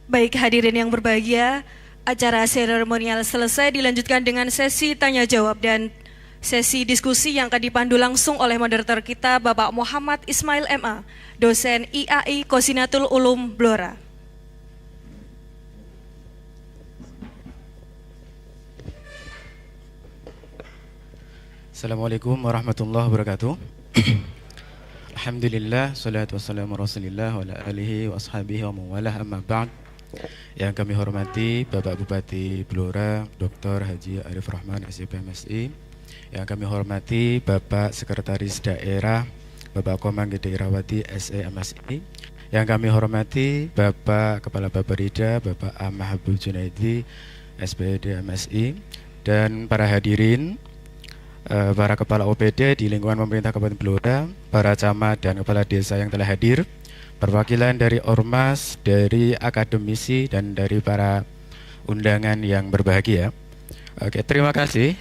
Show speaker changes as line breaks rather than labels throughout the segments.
Baik hadirin yang berbahagia, acara seremonial selesai dilanjutkan dengan sesi tanya jawab dan sesi diskusi yang akan dipandu langsung oleh moderator kita Bapak Muhammad Ismail MA, dosen IAI Qusinatul Ulum Blora.
Assalamualaikum warahmatullahi wabarakatuh. Alhamdulillah, salatu wassalamu rasulillah wa ala alihi wa ashabihi wa mawalah amma ba'd. Yang kami hormati Bapak Bupati Blora, Dr. Haji Arif Rahman, SIP MSI. Yang kami hormati Bapak Sekretaris Daerah, Bapak Komang Gede Irawati, SE MSI. Yang kami hormati Bapak Kepala Baperida, Bapak Ahmad Habib Junaidi, SPD MSI. Dan para hadirin, para kepala OPD di lingkungan pemerintah Kabupaten Blora, para camat dan kepala desa yang telah hadir, perwakilan dari Ormas, dari akademisi, dan dari para undangan yang berbahagia. Oke, terima kasih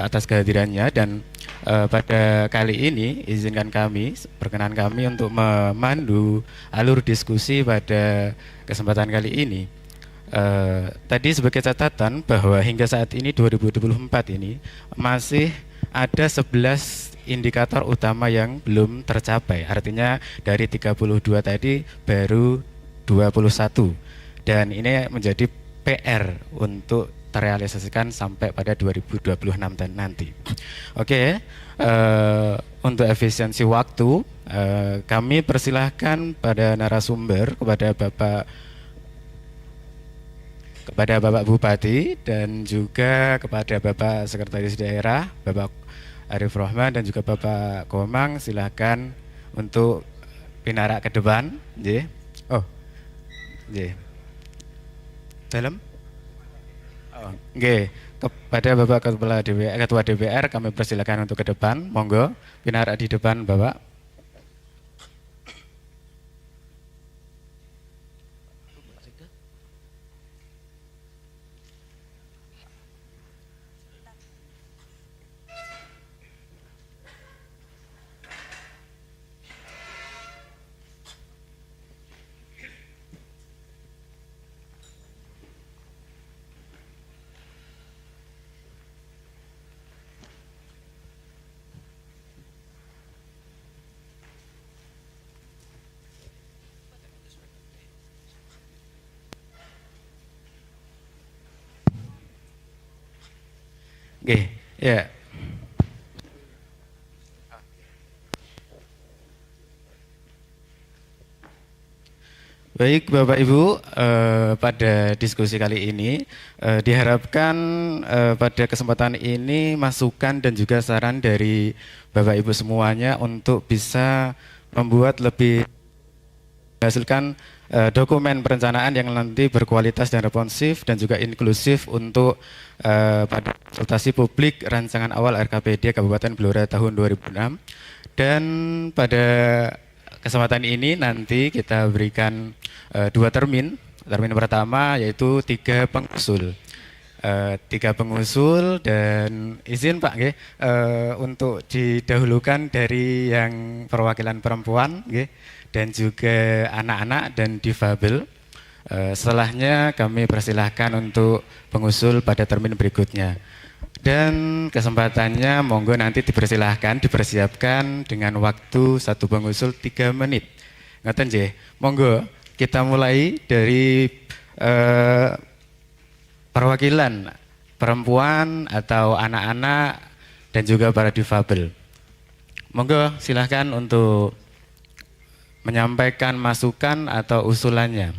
atas kehadirannya dan pada kali ini izinkan kami, perkenan kami untuk memandu alur diskusi pada kesempatan kali ini. Tadi sebagai catatan bahwa hingga saat ini 2024 ini masih ada 11 indikator utama yang belum tercapai. Artinya dari 32 tadi baru 21. Dan ini menjadi PR untuk terrealisasikan sampai pada 2026 nanti. Oke, untuk efisiensi waktu kami persilahkan pada narasumber kepada Bapak Bupati dan juga kepada Bapak Sekretaris Daerah, Bapak Arif Rahman dan juga Bapak Komang, silahkan untuk pinarak ke depan. Oh, dalam. Oh, kepada Bapak Ketua DPR kami persilakan untuk ke depan. Monggo pinarak di depan, Bapak. Ya. Baik Bapak Ibu, pada diskusi kali ini diharapkan pada kesempatan ini masukan dan juga saran dari Bapak Ibu semuanya untuk bisa membuat lebih menghasilkan dokumen perencanaan yang nanti berkualitas dan responsif dan juga inklusif untuk pada konsultasi publik rancangan awal RKPD Kabupaten Blora tahun 2006. Dan pada kesempatan ini nanti kita berikan dua termin. Termin pertama yaitu 3 pengusul. 3 pengusul dan izin Pak untuk didahulukan dari yang perwakilan perempuan dan juga anak-anak dan difabel. Setelahnya kami persilahkan untuk pengusul pada termin berikutnya. Dan kesempatannya monggo nanti dipersiapkan dengan waktu 1 pengusul 3 menit. Ngoten nggih. Monggo kita mulai dari perwakilan perempuan atau anak-anak dan juga para difabel. Monggo silahkan untuk menyampaikan masukan atau usulannya.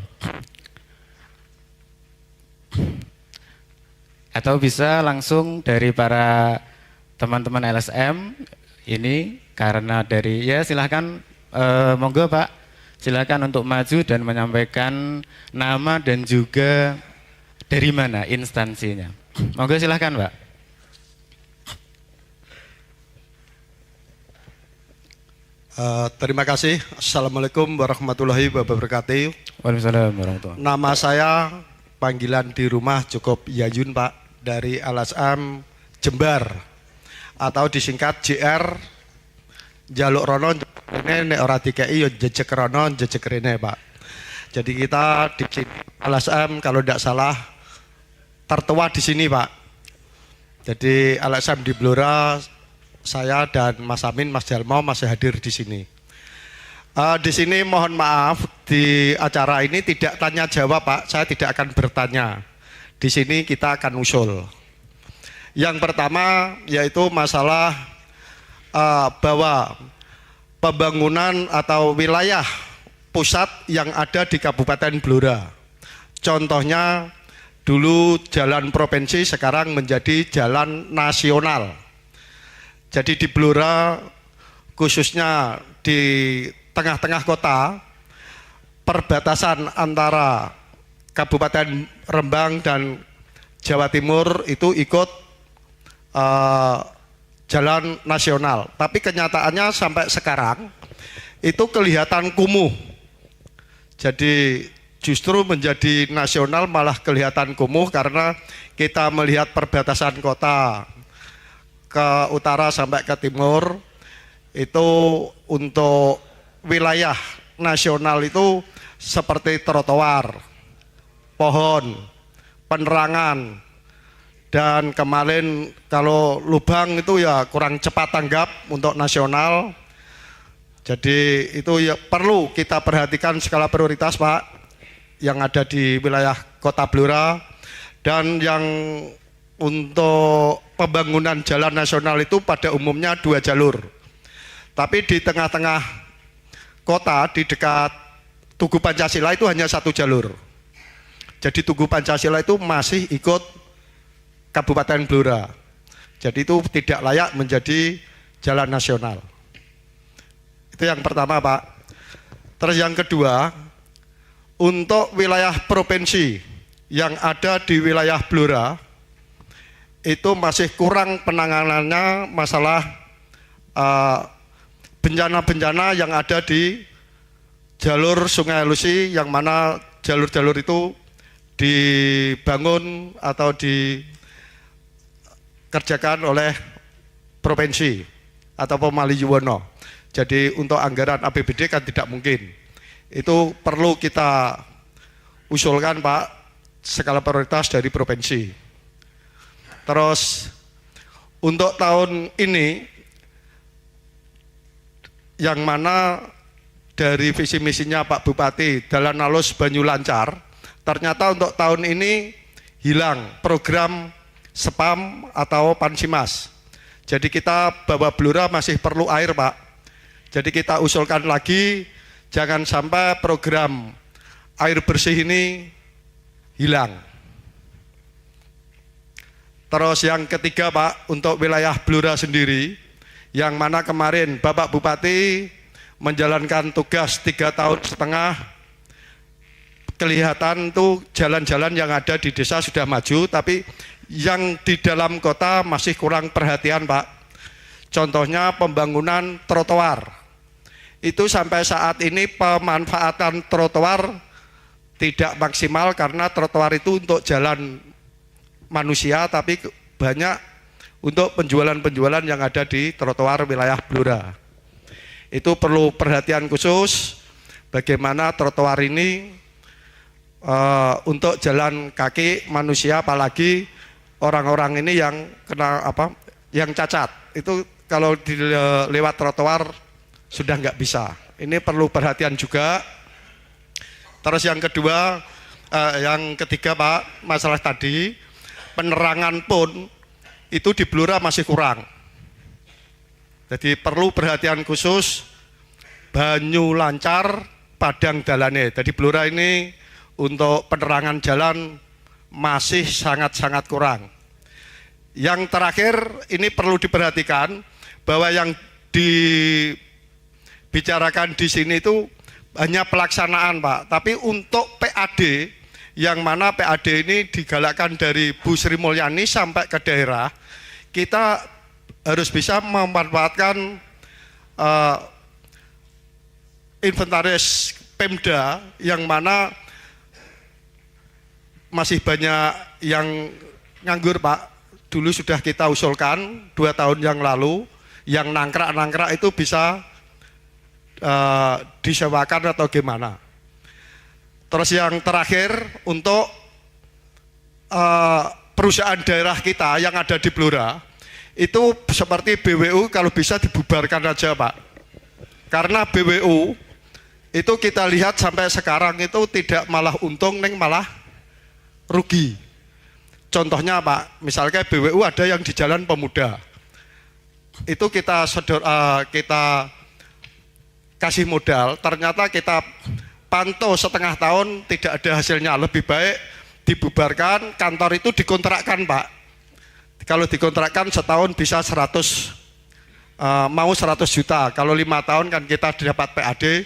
Atau bisa langsung dari para teman-teman LSM ini karena dari silahkan monggo Pak, silahkan untuk maju dan menyampaikan nama dan juga dari mana instansinya. Monggo silahkan Pak.
Terima kasih. Assalamualaikum warahmatullahi wabarakatuh.
Waalaikumsalam warahmatullahi wabarakatuh.
Nama saya panggilan di rumah cukup Yayun Pak, dari LSM Jember atau disingkat JR. Jaluk rono ini nek ora dikei yo jejek rono jejek rene Pak. Jadi kita di sini LSM kalau tidak salah tertua di sini Pak. Jadi LSM di Blora, saya dan Mas Amin, Mas Jalmo masih hadir di sini. Di sini mohon maaf, di acara ini tidak tanya jawab Pak, saya tidak akan bertanya. Di sini kita akan usul. Yang pertama yaitu masalah bahwa pembangunan atau wilayah pusat yang ada di Kabupaten Blora. Contohnya dulu jalan provinsi sekarang menjadi jalan nasional. Jadi di Blora khususnya di tengah-tengah kota, perbatasan antara Kabupaten Rembang dan Jawa Timur itu ikut jalan nasional. Tapi kenyataannya sampai sekarang itu kelihatan kumuh. Jadi justru menjadi nasional malah kelihatan kumuh karena kita melihat perbatasan kota ke utara sampai ke timur itu untuk wilayah nasional itu seperti trotoar, pohon, penerangan, dan kemarin kalau lubang itu ya kurang cepat tanggap untuk nasional. Jadi itu ya perlu kita perhatikan skala prioritas Pak yang ada di wilayah Kota Blora. Dan yang untuk pembangunan jalan nasional itu pada umumnya 2 jalur. Tapi di tengah-tengah kota di dekat Tugu Pancasila itu hanya 1 jalur. Jadi Tugu Pancasila itu masih ikut Kabupaten Blora. Jadi itu tidak layak menjadi jalan nasional. Itu yang pertama Pak. Terus yang kedua, untuk wilayah provinsi yang ada di wilayah Blora itu masih kurang penanganannya masalah bencana-bencana yang ada di jalur Sungai Lusi, yang mana jalur-jalur itu dibangun atau dikerjakan oleh provinsi atau Pemali Yuwono. Jadi untuk anggaran APBD kan tidak mungkin. Itu perlu kita usulkan Pak, skala prioritas dari provinsi. Terus untuk tahun ini yang mana dari visi misinya Pak Bupati Dalan Alus Banyu Lancar, ternyata untuk tahun ini hilang program SPAM atau Pansimas. Jadi kita bahwa Blora masih perlu air Pak. Jadi kita usulkan lagi jangan sampai program air bersih ini hilang. Terus yang ketiga Pak, untuk wilayah Blora sendiri, yang mana kemarin Bapak Bupati menjalankan tugas 3,5 tahun, kelihatan tuh jalan-jalan yang ada di desa sudah maju, tapi yang di dalam kota masih kurang perhatian Pak. Contohnya pembangunan trotoar. Itu sampai saat ini pemanfaatan trotoar tidak maksimal karena trotoar itu untuk jalan manusia, tapi banyak untuk penjualan-penjualan yang ada di trotoar wilayah Blora. Itu perlu perhatian khusus bagaimana trotoar ini untuk jalan kaki manusia, apalagi orang-orang ini yang kena yang cacat. Itu kalau lewat trotoar sudah nggak bisa. Ini perlu perhatian juga. Terus yang kedua, yang ketiga Pak, masalah tadi penerangan pun itu di Blora masih kurang. Jadi perlu perhatian khusus Banyu Lancar, Padang Dalane. Jadi Blora ini untuk penerangan jalan masih sangat-sangat kurang. Yang terakhir ini perlu diperhatikan bahwa yang dibicarakan di sini itu hanya pelaksanaan Pak, tapi untuk PAD yang mana PAD ini digalakkan dari Bu Sri Mulyani sampai ke daerah, kita harus bisa memanfaatkan inventaris Pemda yang mana masih banyak yang nganggur Pak. Dulu sudah kita usulkan 2 tahun yang lalu, yang nangkrak-nangkrak itu bisa disewakan atau gimana. Terus yang terakhir untuk perusahaan daerah kita yang ada di Blora itu seperti BWU kalau bisa dibubarkan aja Pak. Karena BWU itu kita lihat sampai sekarang itu tidak malah untung, neng malah rugi. Contohnya Pak, misalnya BWU ada yang di Jalan Pemuda. Itu kita kasih modal, ternyata kita pantau setengah tahun tidak ada hasilnya. Lebih baik dibubarkan, kantor itu dikontrakkan Pak. Kalau dikontrakkan setahun bisa 100 juta. Kalau 5 tahun kan kita dapat PAD.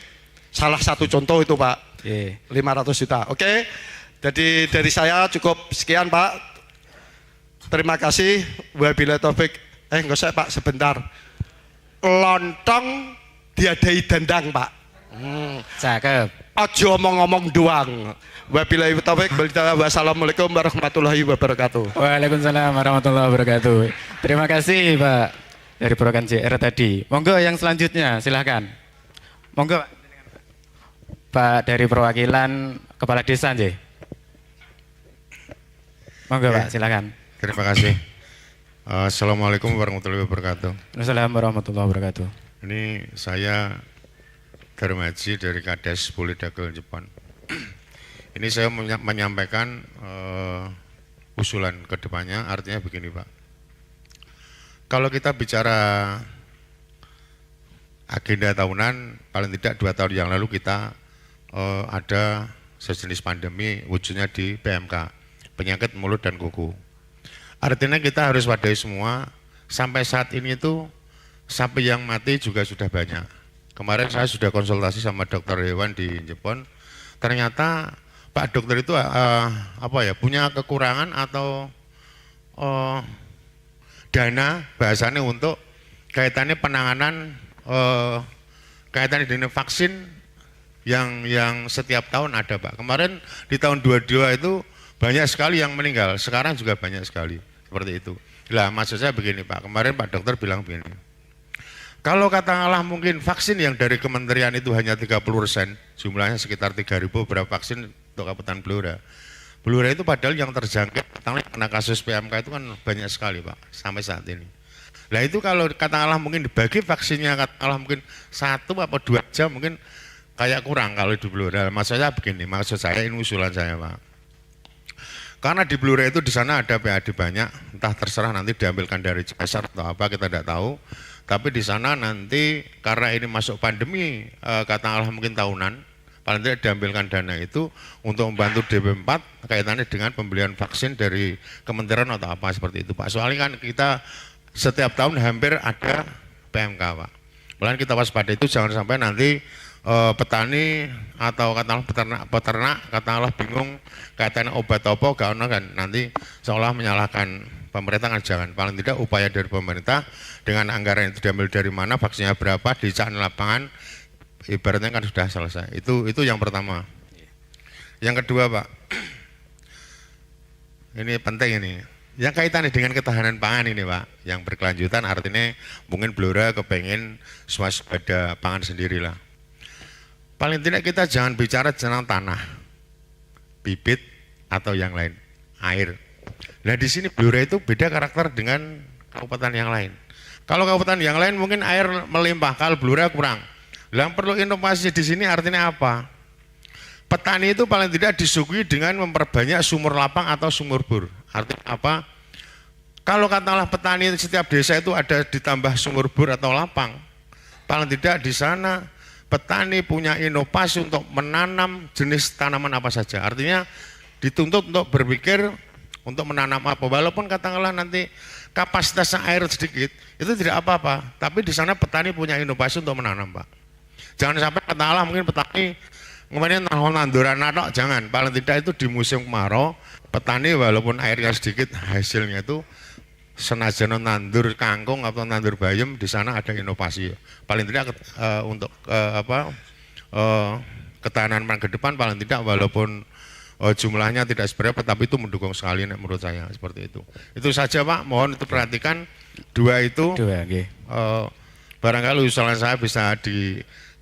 Salah satu contoh itu Pak, 500 juta. Oke, jadi dari saya cukup sekian Pak. Terima kasih. Wabillahi taufik. Enggak usah Pak, sebentar. Lontong diadai dandang Pak.
Cakep.
Aja ngomong-ngomong doang. Wabillahi taufik. Wassalamualaikum warahmatullahi wabarakatuh.
Waalaikumsalam warahmatullahi wabarakatuh. Terima kasih Pak dari program JR tadi. Monggo yang selanjutnya silahkan. Monggo Pak dari perwakilan Kepala Desa Nggih. Monggo Pak, silakan.
Terima kasih. Assalamualaikum warahmatullahi wabarakatuh.
Assalamualaikum warahmatullahi wabarakatuh.
Ini saya Darmaji dari Kades Polidakil Jepang. Ini saya menyampaikan usulan ke depannya, artinya begini Pak. Kalau kita bicara agenda tahunan, paling tidak 2 tahun yang lalu kita ada sejenis pandemi wujudnya di PMK, penyakit mulut dan kuku. Artinya kita harus wadai semua, sampai saat ini itu sapi yang mati juga sudah banyak. Kemarin saya sudah konsultasi sama dokter hewan di Jepang, ternyata Pak dokter itu punya kekurangan atau dana bahasanya untuk kaitannya penanganan kaitannya dengan vaksin yang setiap tahun ada Pak. Kemarin di tahun 22 itu banyak sekali yang meninggal, sekarang juga banyak sekali seperti itu. Lah maksud saya begini Pak, kemarin Pak dokter bilang begini, kalau katakanlah mungkin vaksin yang dari kementerian itu hanya 30%, jumlahnya sekitar 3.000 berapa vaksin untuk Kabupaten Blora. Blora itu padahal yang terjangkit karena kasus PMK itu kan banyak sekali Pak sampai saat ini. Nah itu kalau katakanlah mungkin dibagi vaksinnya katakanlah mungkin 1 atau 2 jam mungkin kayak kurang kalau di Blora. Maksud saya begini, maksud saya ini usulan saya Pak. Karena di Blora itu di sana ada PAD banyak, entah terserah nanti diambilkan dari CSR atau apa kita tidak tahu. Tapi di sana nanti karena ini masuk pandemi katakanlah mungkin tahunan, paling tidak diambilkan dana itu untuk membantu DP4 kaitannya dengan pembelian vaksin dari kementerian atau apa seperti itu Pak. Soalnya kan kita setiap tahun hampir ada PMK Pak. Mulai kita waspada itu jangan sampai nanti petani atau katakanlah peternak katakanlah bingung kaitannya obat apa gak ono kan nanti seolah menyalahkan pemerintah kan jangan. Paling tidak upaya dari pemerintah dengan anggaran itu diambil dari mana, vaksinnya berapa, dicari lapangan, ibaratnya kan sudah selesai. Itu yang pertama. Yang kedua Pak, ini penting ini. Yang kaitannya dengan ketahanan pangan ini Pak, yang berkelanjutan artinya mungkin Blora kepengen swasembada pangan sendirilah. Paling tidak kita jangan bicara tentang tanah, bibit atau yang lain, air. Nah di sini Blora itu beda karakter dengan kabupaten yang lain. Kalau kabupaten yang lain mungkin air melimpah, kalau Blora kurang. Yang perlu inovasi di sini artinya apa? Petani itu paling tidak disuguhi dengan memperbanyak sumur lapang atau sumur bor. Artinya apa? Kalau katakanlah petani setiap desa itu ada ditambah sumur bor atau lapang, paling tidak di sana petani punya inovasi untuk menanam jenis tanaman apa saja. Artinya dituntut untuk berpikir untuk menanam apa. Walaupun katakanlah nanti kapasitasnya air sedikit, itu tidak apa-apa. Tapi di sana petani punya inovasi untuk menanam Pak. Jangan sampai katakanlah mungkin petani kemudian nanduran natok, jangan. Paling tidak itu di musim kemarau, petani walaupun airnya sedikit, hasilnya itu senajan nandur kangkung atau nandur bayam, di sana ada inovasi. Paling tidak untuk ketahanan pangan ke depan paling tidak walaupun jumlahnya tidak seberapa, tapi itu mendukung sekali menurut saya seperti itu. Itu saja Pak, mohon itu perhatikan dua itu.
Dua, okay.
Barangkali usulan saya bisa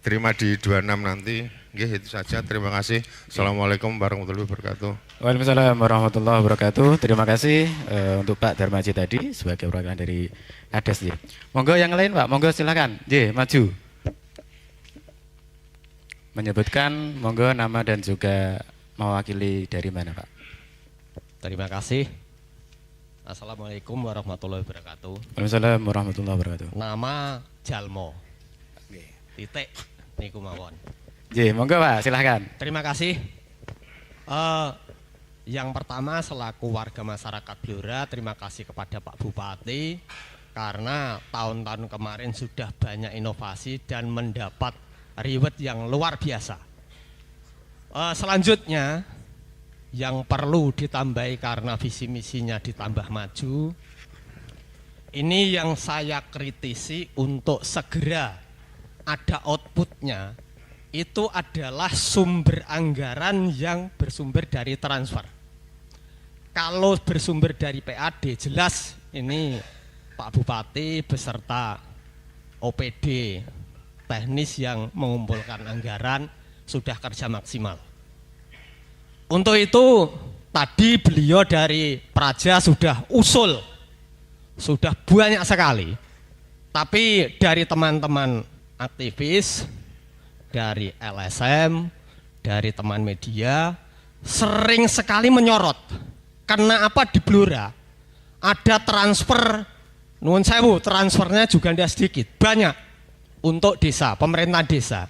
terima di 26 nanti. Nggih, itu saja. Terima kasih. Assalamualaikum warahmatullahi wabarakatuh.
Waalaikumsalam warahmatullahi wabarakatuh. Terima kasih untuk Pak Darmaji tadi sebagai perwakilan dari Kades. Monggo yang lain Pak, monggo silakan. Maju. Menyebutkan monggo nama dan juga mewakili dari mana Pak.
Terima kasih. Assalamualaikum warahmatullahi wabarakatuh.
Waalaikumsalam warahmatullahi wabarakatuh.
Nama Jalmo. Titik niku mawon.
Monggo Pak, silakan.
Terima kasih. Yang pertama selaku warga masyarakat Blora, terima kasih kepada Pak Bupati karena tahun-tahun kemarin sudah banyak inovasi dan mendapat reward yang luar biasa. Selanjutnya yang perlu ditambahi karena visi misinya ditambah maju, ini yang saya kritisi untuk segera ada outputnya, itu adalah sumber anggaran yang bersumber dari transfer. Kalau bersumber dari PAD, jelas ini Pak Bupati beserta OPD teknis yang mengumpulkan anggaran sudah kerja maksimal. Untuk itu tadi beliau dari Praja sudah usul, sudah banyak sekali. Tapi dari teman-teman aktivis, dari LSM, dari teman media, sering sekali menyorot. Karena apa di Blora ada transfer, nuwun sewu, transfernya juga tidak sedikit, banyak untuk desa, pemerintah desa.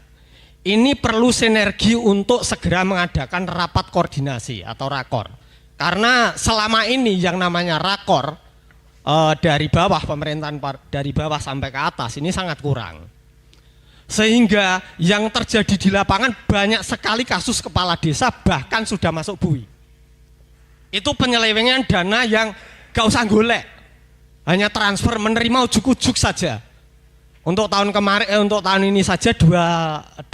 Ini perlu sinergi untuk segera mengadakan rapat koordinasi atau rakor. Karena selama ini yang namanya rakor dari bawah, pemerintahan dari bawah sampai ke atas ini sangat kurang. Sehingga yang terjadi di lapangan banyak sekali kasus kepala desa bahkan sudah masuk bui. Itu penyelewengan dana yang gak usah golek, hanya transfer menerima ujuk-ujuk saja. Untuk tahun kemarin, untuk tahun ini saja 2025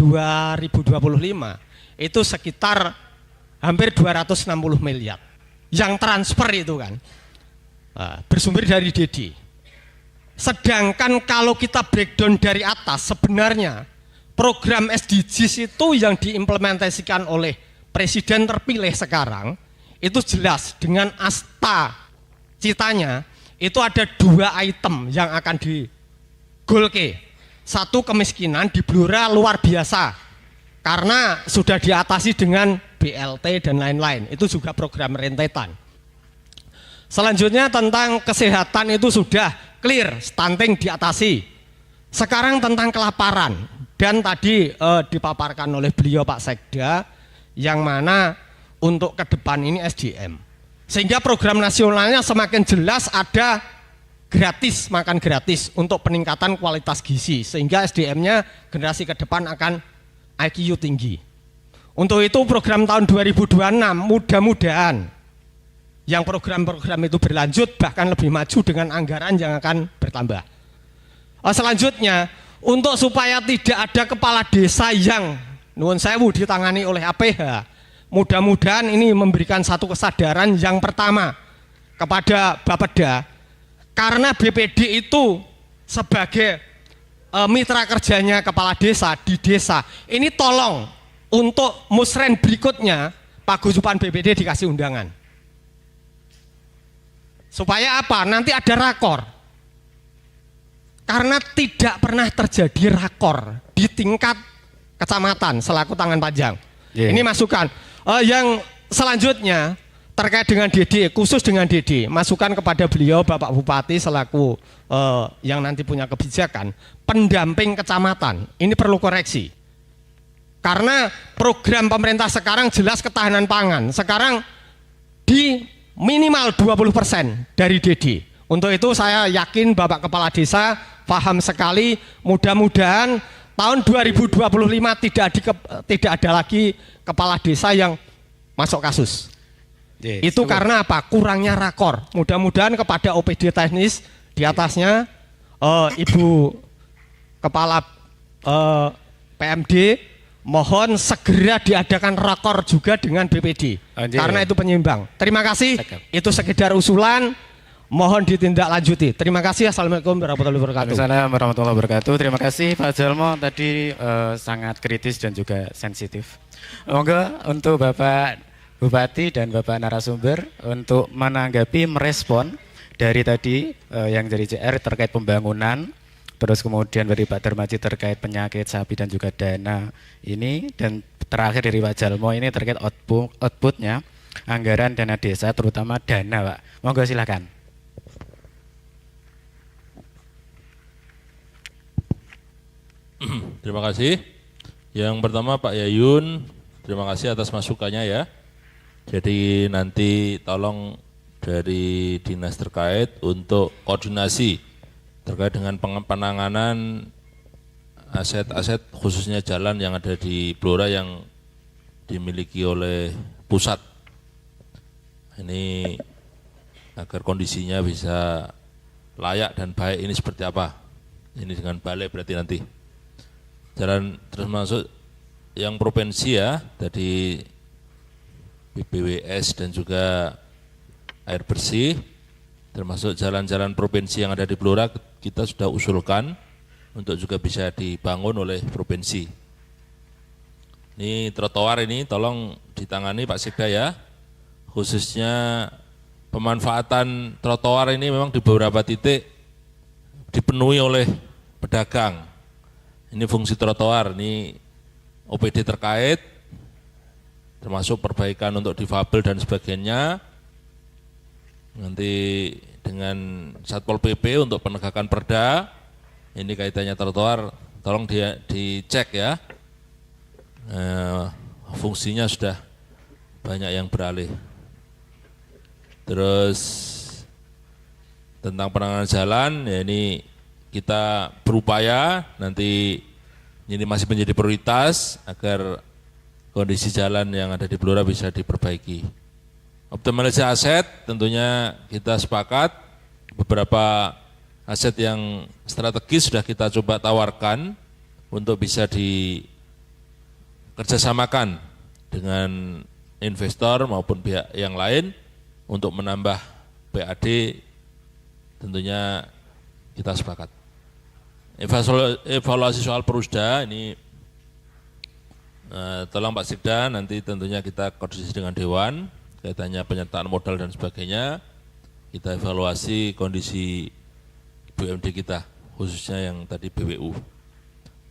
itu sekitar hampir 260 miliar yang transfer itu kan, bersumber dari DD. Sedangkan kalau kita breakdown dari atas, sebenarnya program SDGs itu yang diimplementasikan oleh presiden terpilih sekarang itu jelas dengan asta citanya itu ada 2 item yang akan digolke. Satu, kemiskinan di Blora luar biasa karena sudah diatasi dengan BLT dan lain-lain, itu juga program rentetan. Selanjutnya tentang kesehatan itu sudah clear, stunting diatasi. Sekarang tentang kelaparan, dan tadi dipaparkan oleh beliau Pak Sekda yang mana untuk ke depan ini SDM. Sehingga program nasionalnya semakin jelas ada gratis, makan gratis untuk peningkatan kualitas gizi. Sehingga SDM-nya generasi ke depan akan IQ tinggi. Untuk itu program tahun 2026 mudah-mudahan yang program-program itu berlanjut bahkan lebih maju dengan anggaran yang akan bertambah. Selanjutnya untuk supaya tidak ada kepala desa yang nuwun sewu ditangani oleh APH, mudah-mudahan ini memberikan satu kesadaran yang pertama kepada Bapeda, karena BPD itu sebagai mitra kerjanya kepala desa di desa, ini tolong untuk musren berikutnya Paguyuban BPD dikasih undangan. Supaya apa? Nanti ada rakor. Karena tidak pernah terjadi rakor di tingkat kecamatan selaku tangan panjang. Ini masukan. Yang selanjutnya terkait dengan DD, khusus dengan DD, masukan kepada beliau Bapak Bupati selaku yang nanti punya kebijakan, pendamping kecamatan, ini perlu koreksi. Karena program pemerintah sekarang jelas ketahanan pangan, sekarang di minimal 20% dari DD. Untuk itu saya yakin Bapak Kepala Desa paham sekali, mudah-mudahan tahun 2025 tidak ada lagi kepala desa yang masuk kasus. Itu karena apa? Kurangnya rakor. Mudah-mudahan kepada OPD teknis di atasnya, Ibu Kepala PMD, mohon segera diadakan rakor juga dengan BPD. Karena itu penyeimbang. Terima kasih. Itu sekedar usulan. mohon ditindaklanjuti. Terima kasih. Assalamualaikum warahmatullahi wabarakatuh.
Waalaikumsalam warahmatullahi wabarakatuh. Terima kasih Pak Jalmo, tadi sangat kritis dan juga sensitif. Monggo untuk Bapak Bupati dan Bapak narasumber untuk menanggapi, merespon dari tadi yang dari JR terkait pembangunan, terus kemudian dari Pak Darmaji terkait penyakit sapi dan juga dana ini, dan terakhir dari Pak Jalmo ini terkait outputnya anggaran dana desa, terutama dana, Pak. Monggo silakan.
Terima kasih. Yang pertama Pak Yayun, terima kasih atas masukannya ya. Jadi nanti tolong dari dinas terkait untuk koordinasi terkait dengan penanganan aset-aset khususnya jalan yang ada di Blora yang dimiliki oleh pusat. Ini agar kondisinya bisa layak dan baik, ini seperti apa? Ini dengan balai berarti nanti. Jalan terus masuk yang provinsi ya, tadi BPWS dan juga air bersih, termasuk jalan-jalan provinsi yang ada di Blora kita sudah usulkan untuk juga bisa dibangun oleh provinsi. Ini trotoar ini tolong ditangani Pak Sekda ya, khususnya pemanfaatan trotoar ini memang di beberapa titik dipenuhi oleh pedagang. Ini fungsi trotoar, ini OPD terkait, termasuk perbaikan untuk difabel dan sebagainya. Nanti dengan Satpol PP untuk penegakan perda, ini kaitannya trotoar, tolong dicek ya. Fungsinya sudah banyak yang beralih. Terus tentang penanganan jalan, ya ini kita berupaya nanti ini masih menjadi prioritas agar kondisi jalan yang ada di Blora bisa diperbaiki. Optimalisasi aset tentunya kita sepakat, beberapa aset yang strategis sudah kita coba tawarkan untuk bisa dikerjasamakan dengan investor maupun pihak yang lain untuk menambah PAD, tentunya kita sepakat. Evaluasi soal Perusda ini tolong Pak Sekda, nanti tentunya kita koordinasi dengan Dewan kaitannya penyertaan modal dan sebagainya, kita evaluasi kondisi BUMD kita khususnya yang tadi BWU.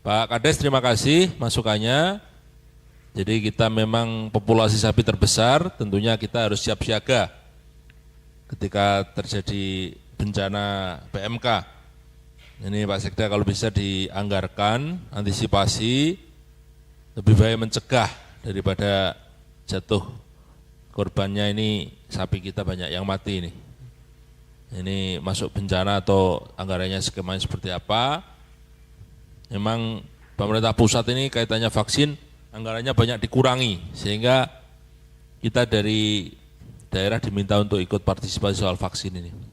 Pak Kades terima kasih masukannya. Jadi kita memang populasi sapi terbesar, tentunya kita harus siap siaga ketika terjadi bencana PMK. Ini Pak Sekda kalau bisa dianggarkan, antisipasi, lebih baik mencegah daripada jatuh korbannya. Ini sapi kita banyak yang mati ini. Ini masuk bencana atau anggarannya skemanya seperti apa. Memang pemerintah pusat ini kaitannya vaksin, anggarannya banyak dikurangi, sehingga kita dari daerah diminta untuk ikut partisipasi soal vaksin ini.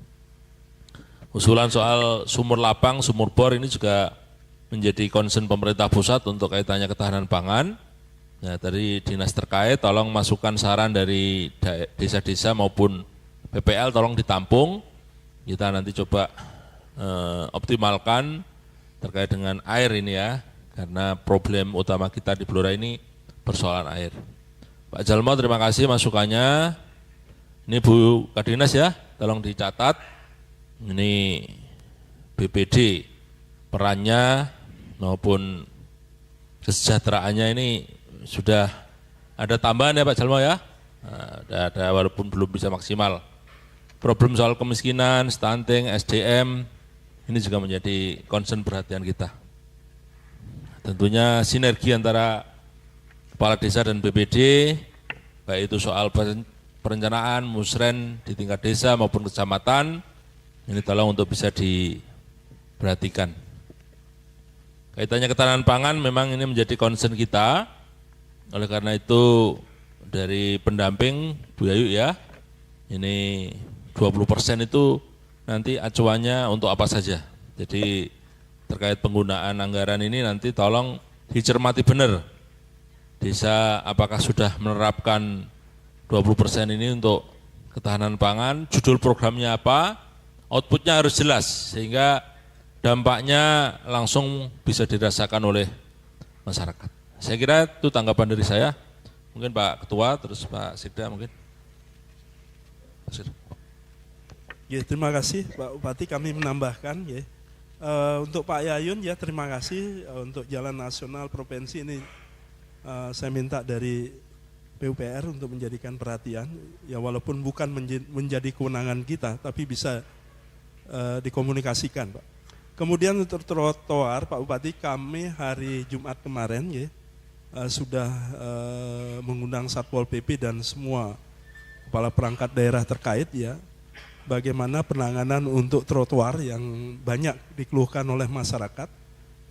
Usulan soal sumur lapang, sumur bor ini juga menjadi concern pemerintah pusat untuk kaitannya ketahanan pangan. Nah, dari dinas terkait tolong masukkan saran dari desa-desa maupun PPL tolong ditampung. Kita nanti coba optimalkan terkait dengan air ini ya, karena problem utama kita di Blora ini persoalan air. Pak Jalmo terima kasih masukannya. Ini Bu Kadinas ya, tolong dicatat. Ini BPD perannya maupun kesejahteraannya ini sudah ada tambahan ya Pak Jalmo ya, ada walaupun belum bisa maksimal. Problem soal kemiskinan, stunting, SDM ini juga menjadi concern perhatian kita. Tentunya sinergi antara kepala desa dan BPD, baik itu soal perencanaan, musren di tingkat desa maupun kecamatan, ini tolong untuk bisa diperhatikan. Kaitannya ketahanan pangan memang ini menjadi concern kita. Oleh karena itu dari pendamping Bu Yayu ya, ini 20% itu nanti acuannya untuk apa saja. Jadi terkait penggunaan anggaran ini nanti tolong dicermati benar. Desa apakah sudah menerapkan 20% ini untuk ketahanan pangan, judul programnya apa, outputnya harus jelas sehingga dampaknya langsung bisa dirasakan oleh masyarakat. Saya kira itu tanggapan dari saya. Mungkin Pak Ketua, terus Pak Sikda mungkin. Pak Sikda.
Ya, terima kasih Pak Bupati, kami menambahkan ya. Untuk Pak Yayun ya terima kasih untuk jalan nasional provinsi ini saya minta dari PUPR untuk menjadikan perhatian ya, walaupun bukan menjadi kewenangan kita tapi bisa dikomunikasikan Pak. Kemudian untuk trotoar Pak Bupati, kami hari Jumat kemarin ya sudah mengundang Satpol PP dan semua kepala perangkat daerah terkait ya, bagaimana penanganan untuk trotoar yang banyak dikeluhkan oleh masyarakat,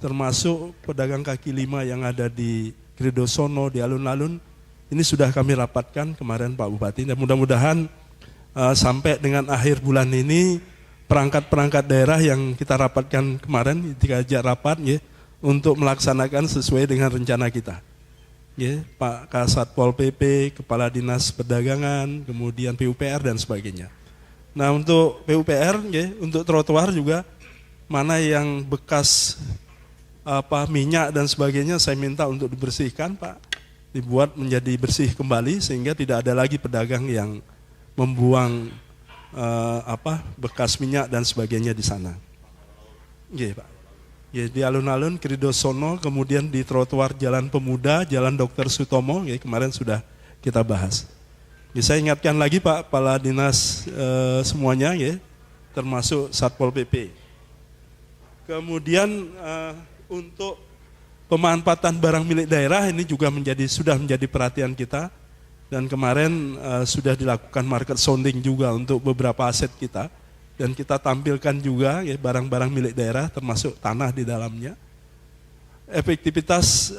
termasuk pedagang kaki lima yang ada di Kridosono, di alun-alun. Ini sudah kami rapatkan kemarin Pak Bupati, dan mudah-mudahan sampai dengan akhir bulan ini perangkat-perangkat daerah yang kita rapatkan kemarin, diajak rapat ya, untuk melaksanakan sesuai dengan rencana kita. Ya, Pak Kasatpol PP, Kepala Dinas Perdagangan, kemudian PUPR dan sebagainya. Nah untuk PUPR, ya, untuk trotoar juga mana yang bekas minyak dan sebagainya saya minta untuk dibersihkan Pak, dibuat menjadi bersih kembali sehingga tidak ada lagi pedagang yang membuang bekas minyak dan sebagainya di sana. Ya Pak. Ya, di alun-alun Kridosono, kemudian di trotoar Jalan Pemuda, Jalan Dr. Sutomo, ya, kemarin sudah kita bahas. Ya, saya ingatkan lagi Pak, Kepala Dinas semuanya, ya, termasuk Satpol PP. Kemudian untuk pemanfaatan barang milik daerah ini juga sudah menjadi perhatian kita, dan kemarin sudah dilakukan market sounding juga untuk beberapa aset kita. Dan kita tampilkan juga ya, barang-barang milik daerah termasuk tanah di dalamnya. Efektivitas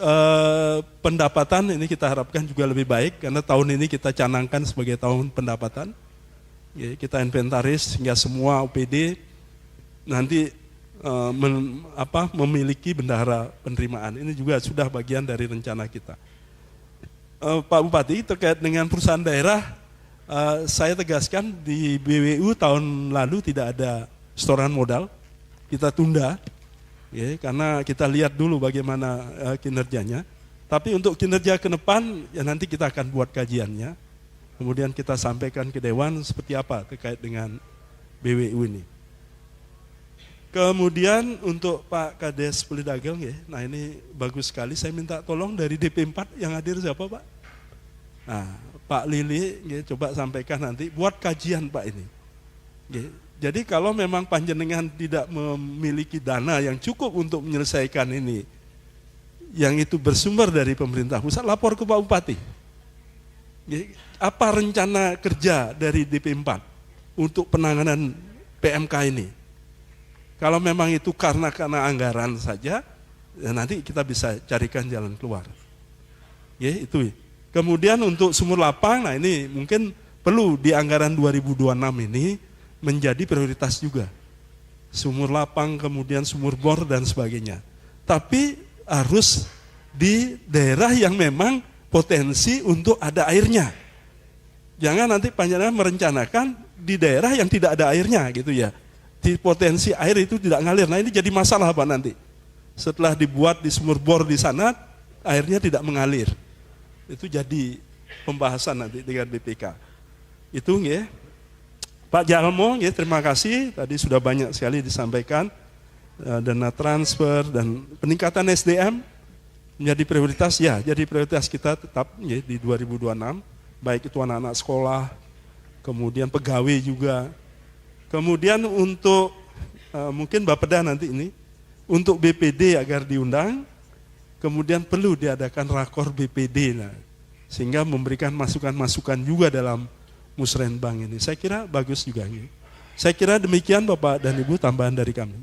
pendapatan ini kita harapkan juga lebih baik karena tahun ini kita canangkan sebagai tahun pendapatan. Ya, kita inventaris hingga semua OPD nanti memiliki bendahara penerimaan. Ini juga sudah bagian dari rencana kita. Pak Bupati, terkait dengan perusahaan daerah, saya tegaskan di BWU tahun lalu tidak ada setoran modal, kita tunda, ya, karena kita lihat dulu bagaimana kinerjanya. Tapi untuk kinerja ke depan, ya nanti kita akan buat kajiannya, kemudian kita sampaikan ke Dewan seperti apa terkait dengan BWU ini. Kemudian untuk Pak Kades Polidagel, ya, nah ini bagus sekali, saya minta tolong dari DP4 yang hadir siapa Pak? Nah, Pak Lili, ya, coba sampaikan nanti buat kajian Pak ini. Ya, jadi kalau memang panjenengan tidak memiliki dana yang cukup untuk menyelesaikan ini, yang itu bersumber dari pemerintah pusat, lapor ke Pak Bupati. Ya, apa rencana kerja dari DP4 untuk penanganan PMK ini? Kalau memang itu karena anggaran saja, ya nanti kita bisa carikan jalan keluar. Ya, itu. Kemudian untuk sumur lapang, nah ini mungkin perlu di anggaran 2026 ini menjadi prioritas juga. Sumur lapang, kemudian sumur bor dan sebagainya. Tapi harus di daerah yang memang potensi untuk ada airnya. Jangan nanti panjenengan merencanakan di daerah yang tidak ada airnya gitu ya. Di potensi air itu tidak ngalir. Nah ini jadi masalah Pak nanti. Setelah dibuat di sumur bor di sana, airnya tidak mengalir. Itu jadi pembahasan nanti dengan BPK. Itu ya. Pak Jalmo, ya, terima kasih. Tadi sudah banyak sekali disampaikan. Dana transfer dan peningkatan SDM menjadi prioritas. Ya, jadi prioritas kita tetap ya, di 2026. Baik itu anak-anak sekolah, kemudian pegawai juga. Kemudian untuk mungkin Bapeda nanti ini, untuk BPD agar diundang, kemudian perlu diadakan rakor BPD, nah, sehingga memberikan masukan-masukan juga dalam musrenbang ini. Saya kira bagus juga. Saya kira demikian Bapak dan Ibu tambahan dari kami.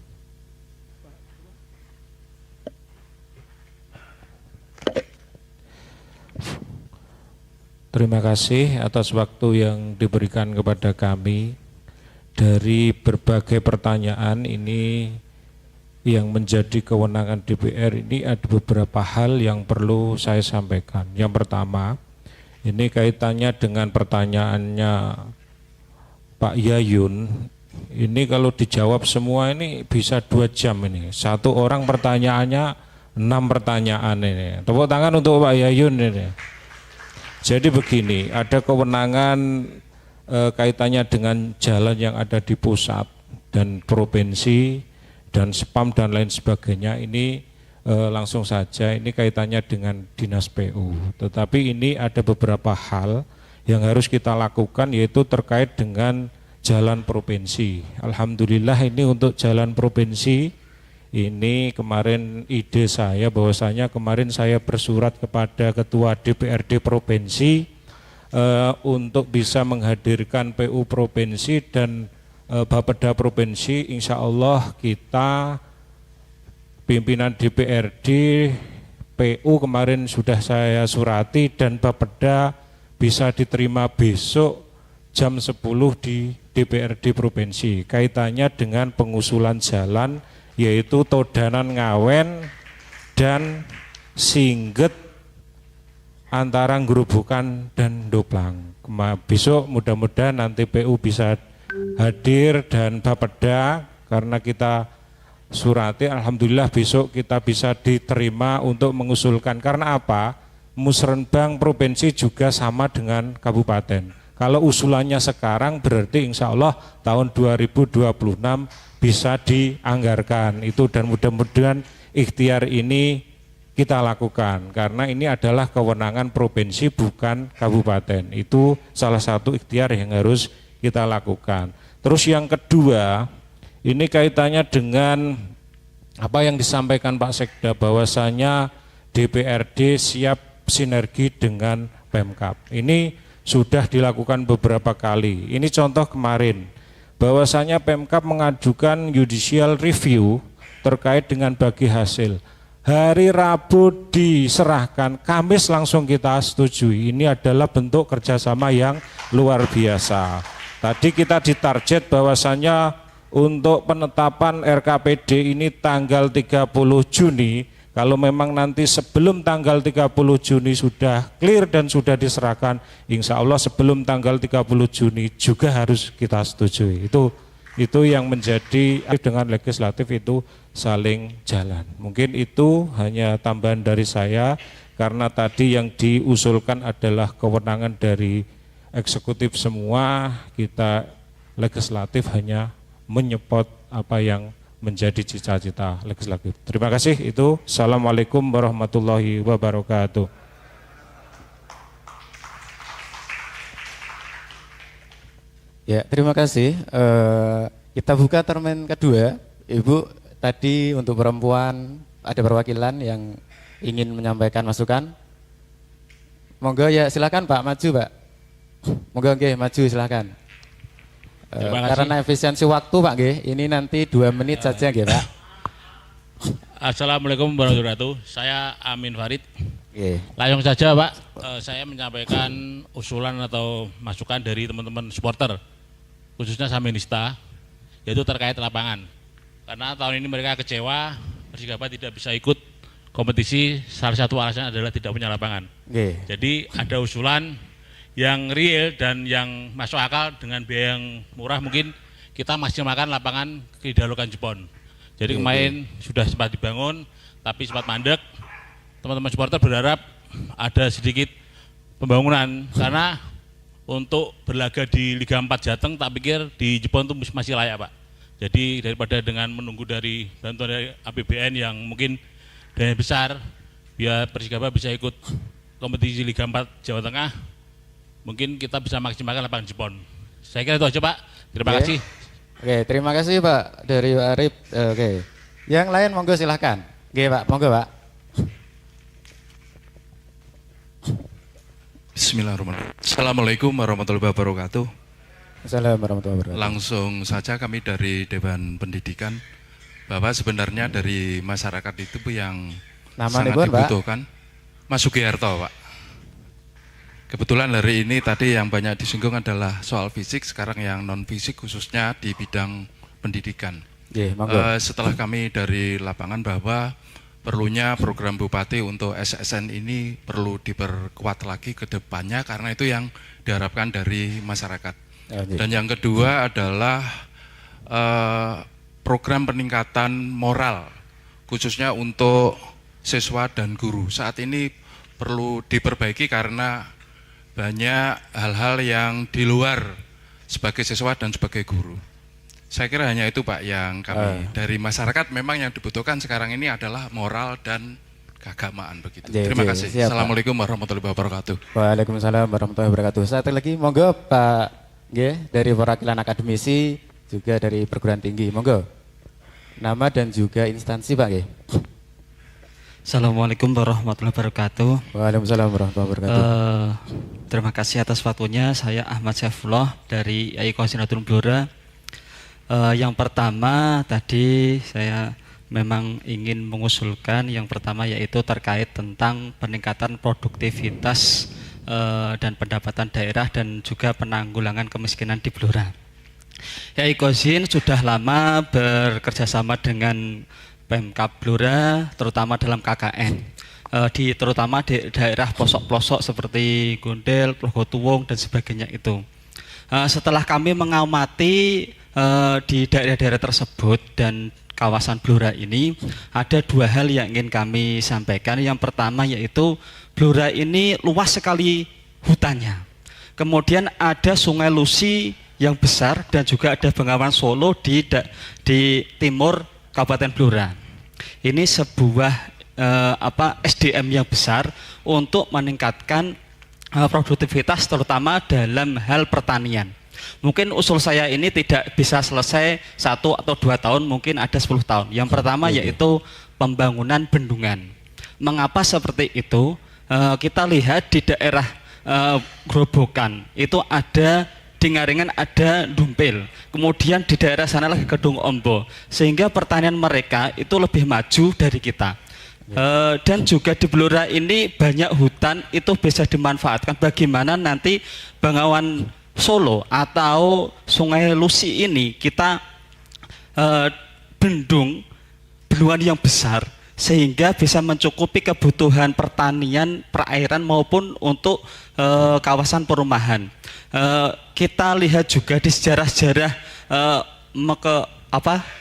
Terima kasih atas waktu yang diberikan kepada kami. Dari berbagai pertanyaan ini yang menjadi kewenangan DPR ini ada beberapa hal yang perlu saya sampaikan. Yang pertama, ini kaitannya dengan pertanyaannya Pak Yayun Ini kalau dijawab semua ini bisa 2 jam ini. Satu orang pertanyaannya 6 pertanyaan ini. Tepuk tangan untuk Pak Yayun ini. Jadi begini, ada kewenangan kaitannya dengan jalan yang ada di pusat dan provinsi dan spam dan lain sebagainya. Ini langsung saja ini kaitannya dengan dinas PU. Tetapi ini ada beberapa hal yang harus kita lakukan, yaitu terkait dengan jalan provinsi. Alhamdulillah ini untuk jalan provinsi ini kemarin ide saya bahwasanya kemarin saya bersurat kepada Ketua DPRD Provinsi untuk bisa menghadirkan PU Provinsi dan Bapeda Provinsi. Insya Allah kita pimpinan DPRD PU kemarin sudah saya surati dan Bapeda bisa diterima besok jam 10 di DPRD Provinsi. Kaitannya dengan pengusulan jalan yaitu Todanan Ngawen dan Singget antara Gerobokan dan Ndoplang. Besok mudah-mudahan nanti PU bisa hadir dan Bapeda karena kita surati, alhamdulillah besok kita bisa diterima untuk mengusulkan. Karena apa? Musrenbang provinsi juga sama dengan kabupaten. Kalau usulannya sekarang berarti insya Allah tahun 2026 bisa dianggarkan itu, dan mudah-mudahan ikhtiar ini kita lakukan karena ini adalah kewenangan provinsi bukan kabupaten. Itu salah satu ikhtiar yang harus kita lakukan. Terus yang kedua, ini kaitannya dengan apa yang disampaikan Pak Sekda bahwasanya DPRD siap sinergi dengan Pemkab. Ini sudah dilakukan beberapa kali. Ini contoh kemarin bahwasanya Pemkab mengajukan judicial review terkait dengan bagi hasil. Hari Rabu diserahkan, Kamis langsung kita setujui. Ini adalah bentuk kerjasama yang luar biasa. Tadi kita ditarget bahwasanya untuk penetapan RKPD ini tanggal 30 Juni. Kalau memang nanti sebelum tanggal 30 Juni sudah clear dan sudah diserahkan, insya Allah sebelum tanggal 30 Juni juga harus kita setujui. Itu yang menjadi dengan legislatif itu saling jalan. Mungkin itu hanya tambahan dari saya, karena tadi yang diusulkan adalah kewenangan dari eksekutif semua, kita legislatif hanya menyepot apa yang menjadi cita-cita legislatif. Terima kasih. Itu. Assalamualaikum warahmatullahi wabarakatuh.
Ya, terima kasih. Kita buka termen kedua. Ibu, tadi untuk perempuan ada perwakilan yang ingin menyampaikan masukan. Monggo ya, silakan Pak, maju Pak. Monggo nggih, maju silakan. Karena efisiensi waktu Pak nggih, ini nanti 2 menit saja nggih Pak.
Assalamualaikum warahmatullahi wabarakatuh. Saya Amin Farid. Langsung saja Pak, saya menyampaikan usulan atau masukan dari teman-teman supporter, khususnya Saminista, yaitu terkait lapangan. Karena tahun ini mereka kecewa, Persikaba tidak bisa ikut kompetisi, salah satu alasan adalah tidak punya lapangan. Jadi ada usulan yang real dan yang masuk akal dengan biaya yang murah, mungkin kita maksimalkan lapangan Kidalukan Jepon. Jadi kemarin sudah sempat dibangun tapi sempat mandek. Teman-teman supporter berharap ada sedikit pembangunan, karena untuk berlaga di Liga 4 Jateng tak pikir di Jepon itu masih layak Pak. Jadi daripada dengan menunggu dari bantuan dari APBN yang mungkin dana besar biar Persikaba bisa ikut kompetisi Liga 4 Jawa Tengah, mungkin kita bisa maksimalkan lapangan Jepon. Saya kira itu aja Pak. Terima kasih.
Oke, terima kasih Pak dari Pak Arif. Oke. Yang lain monggo silahkan. Oke Pak, monggo Pak.
Bismillahirrahmanirrahim. Assalamualaikum warahmatullahi wabarakatuh.
Assalamualaikum warahmatullahi wabarakatuh.
Langsung saja kami dari Dewan Pendidikan, bahwa sebenarnya dari masyarakat itu yang sangat dibutuhkan, Mas Sugiharto Pak. Kebetulan hari ini tadi yang banyak disinggung adalah soal fisik, sekarang yang non fisik khususnya di bidang pendidikan. Setelah kami dari lapangan bahwa perlunya program Bupati untuk SSN ini perlu diperkuat lagi ke depannya, karena itu yang diharapkan dari masyarakat. Dan yang kedua adalah program peningkatan moral khususnya untuk siswa dan guru. Saat ini perlu diperbaiki karena banyak hal-hal yang di luar sebagai siswa dan sebagai guru. Saya kira hanya itu Pak yang kami dari masyarakat memang yang dibutuhkan sekarang ini adalah moral dan keagamaan begitu. Terima kasih.
Siap,
Assalamualaikum warahmatullahi wabarakatuh.
Waalaikumsalam warahmatullahi wabarakatuh. Satu lagi, monggo Pak G dari perwakilan akademisi juga dari perguruan tinggi. Monggo. Nama dan juga instansi Pak G.
Assalamualaikum warahmatullahi wabarakatuh.
Waalaikumsalam warahmatullahi wabarakatuh.
Terima kasih atas waktunya. Saya Ahmad Saifullah dari AI Koordinator Blora. Yang pertama tadi saya memang ingin mengusulkan yang pertama yaitu terkait tentang peningkatan produktivitas dan pendapatan daerah dan juga penanggulangan kemiskinan di Blora. AI Kosin sudah lama bekerjasama dengan Pemkab Blora terutama dalam KKN. Terutama di daerah pelosok-pelosok seperti Gondel, Plogotuwung dan sebagainya itu. Setelah kami mengamati di daerah-daerah tersebut dan kawasan Blora ini ada dua hal yang ingin kami sampaikan. Yang pertama yaitu Blora ini luas sekali hutannya. Kemudian ada Sungai Lusi yang besar dan juga ada Bengawan Solo di timur Kabupaten Blora. Ini sebuah SDM yang besar untuk meningkatkan produktivitas terutama dalam hal pertanian. Mungkin usul saya ini tidak bisa selesai 1 atau 2 tahun, mungkin ada 10 tahun. Yang pertama yaitu pembangunan bendungan. Mengapa seperti itu? Kita lihat di daerah Grobogan itu ada di Ngaringan ada Dumpil, kemudian di daerah sana lagi Kedung Ombo, sehingga pertanian mereka itu lebih maju dari kita. Dan juga di Blora ini banyak hutan itu bisa dimanfaatkan. Bagaimana nanti Bengawan Solo atau Sungai Lusi ini kita bendungan yang besar sehingga bisa mencukupi kebutuhan pertanian, perairan maupun untuk kawasan perumahan. Kita lihat juga di sejarah-sejarah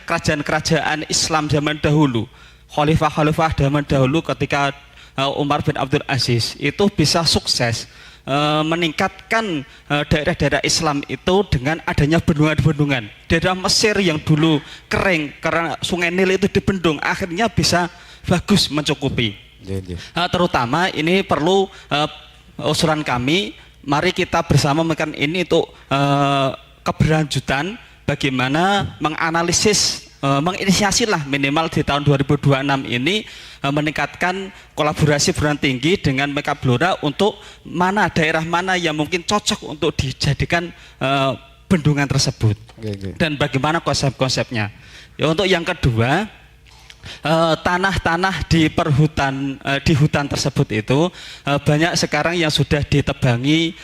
kerajaan-kerajaan Islam zaman dahulu. Khalifah-khalifah zaman dahulu ketika Umar bin Abdul Aziz itu bisa sukses meningkatkan daerah-daerah Islam itu dengan adanya bendungan-bendungan. Daerah Mesir yang dulu kering karena Sungai Nil itu dibendung, akhirnya bisa bagus mencukupi. Terutama ini perlu usulan kami, mari kita bersama memikirkan ini untuk keberlanjutan bagaimana menganalisis menginisiasilah minimal di tahun 2026 ini meningkatkan kolaborasi perguruan tinggi dengan Pemkab Blora untuk daerah mana yang mungkin cocok untuk dijadikan bendungan tersebut. Dan bagaimana konsep-konsepnya. Ya, untuk yang kedua, tanah-tanah di hutan tersebut itu banyak sekarang yang sudah ditebangi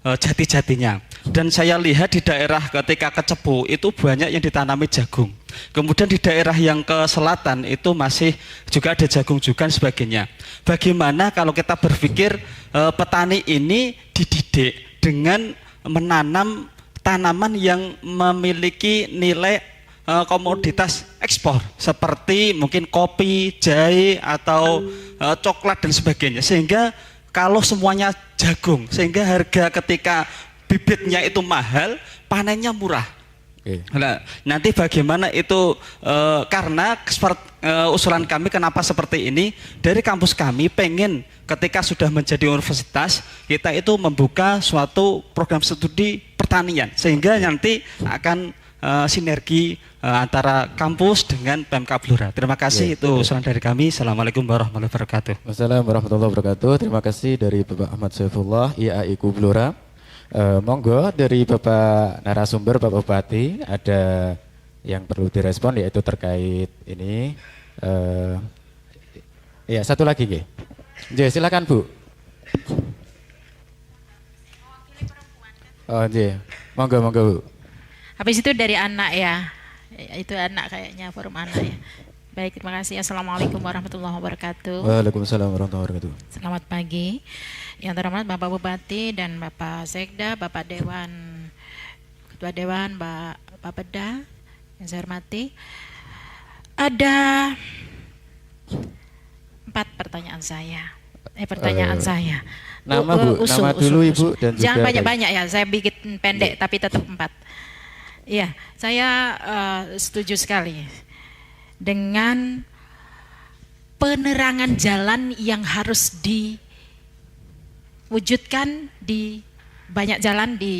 jati-jatinya. Dan saya lihat di daerah ketika ke Cepu itu banyak yang ditanami jagung. Kemudian di daerah yang ke selatan itu masih juga ada jagung juga dan sebagainya. Bagaimana kalau kita berpikir petani ini dididik dengan menanam tanaman yang memiliki nilai komoditas ekspor seperti mungkin kopi, jahe atau coklat dan sebagainya, sehingga kalau semuanya jagung sehingga harga ketika bibitnya itu mahal, panennya murah. Nah, nanti bagaimana itu karena usulan kami kenapa seperti ini, dari kampus kami pengen ketika sudah menjadi universitas kita itu membuka suatu program studi pertanian sehingga nanti akan sinergi antara kampus dengan Pemkab Blora. Terima kasih itu usulan dari kami. Assalamualaikum warahmatullahi wabarakatuh.
Wassalamualaikum warahmatullahi wabarakatuh. Terima kasih dari Bapak Ahmad Saifullah, IAIQ Blora. Monggo dari Bapak narasumber, Bapak Bupati, ada yang perlu direspon yaitu terkait ini. Ya, satu lagi, G. Silakan Bu. Oh, J. Monggo Bu.
Habis itu dari anak ya, itu anak kayaknya forum anak ya. Baik, terima kasih. Assalamualaikum warahmatullahi wabarakatuh.
Waalaikumsalam warahmatullahi wabarakatuh.
Selamat pagi. Yang terhormat Bapak Bupati dan Bapak Sekda, Bapak Dewan, Ketua Dewan, Pak Beda, yang saya hormati. Ada 4 pertanyaan saya. Pertanyaan saya.
Nama Bu, nama dulu Ibu dan juga
jangan banyak-banyak ya, saya bikin pendek tapi tetap 4. Iya, saya setuju sekali dengan penerangan jalan yang harus diwujudkan di banyak jalan di